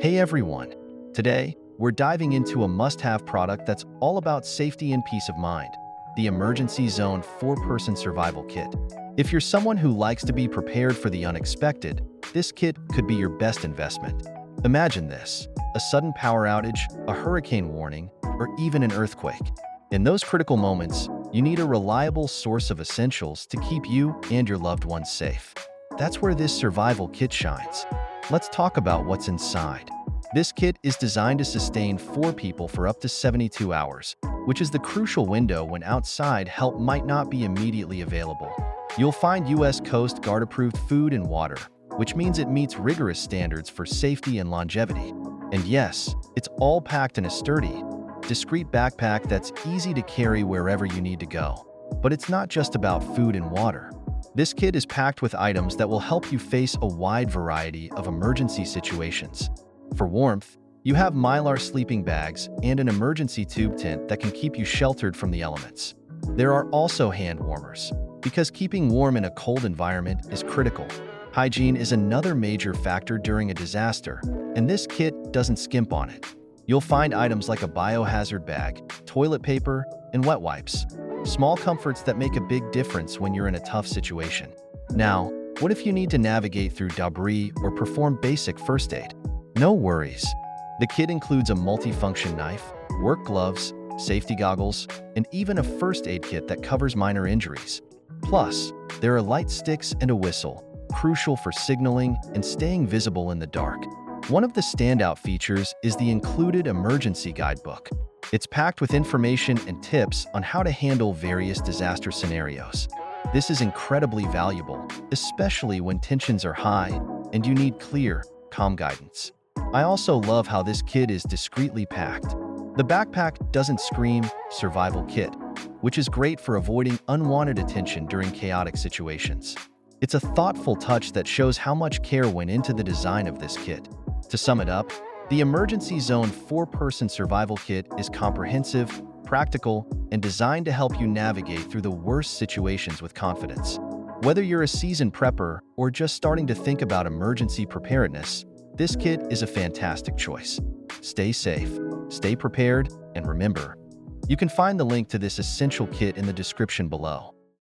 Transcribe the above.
Hey everyone! Today, we're diving into a must-have product that's all about safety and peace of mind, the Emergency Zone 4-Person Survival Kit. If you're someone who likes to be prepared for the unexpected, this kit could be your best investment. Imagine this: a sudden power outage, a hurricane warning, or even an earthquake. In those critical moments, you need a reliable source of essentials to keep you and your loved ones safe. That's where this survival kit shines. Let's talk about what's inside. This kit is designed to sustain 4 people for up to 72 hours, which is the crucial window when outside help might not be immediately available. You'll find U.S. Coast Guard-approved food and water, which means it meets rigorous standards for safety and longevity. And yes, it's all packed in a sturdy, discreet backpack that's easy to carry wherever you need to go. But it's not just about food and water. This kit is packed with items that will help you face a wide variety of emergency situations. For warmth, you have Mylar sleeping bags and an emergency tube tent that can keep you sheltered from the elements. There are also hand warmers, because keeping warm in a cold environment is critical. Hygiene is another major factor during a disaster, and this kit doesn't skimp on it. You'll find items like a biohazard bag, toilet paper, and wet wipes. Small comforts that make a big difference when you're in a tough situation. Now, what if you need to navigate through debris or perform basic first aid? No worries. The kit includes a multifunction knife, work gloves, safety goggles, and even a first aid kit that covers minor injuries. Plus, there are light sticks and a whistle, crucial for signaling and staying visible in the dark. One of the standout features is the included emergency guidebook. It's packed with information and tips on how to handle various disaster scenarios. This is incredibly valuable, especially when tensions are high and you need clear, calm guidance. I also love how this kit is discreetly packed. The backpack doesn't scream "survival kit," which is great for avoiding unwanted attention during chaotic situations. It's a thoughtful touch that shows how much care went into the design of this kit. To sum it up, the Emergency Zone 4-Person Survival Kit is comprehensive, practical, and designed to help you navigate through the worst situations with confidence. Whether you're a seasoned prepper or just starting to think about emergency preparedness, this kit is a fantastic choice. Stay safe, stay prepared, and remember, you can find the link to this essential kit in the description below.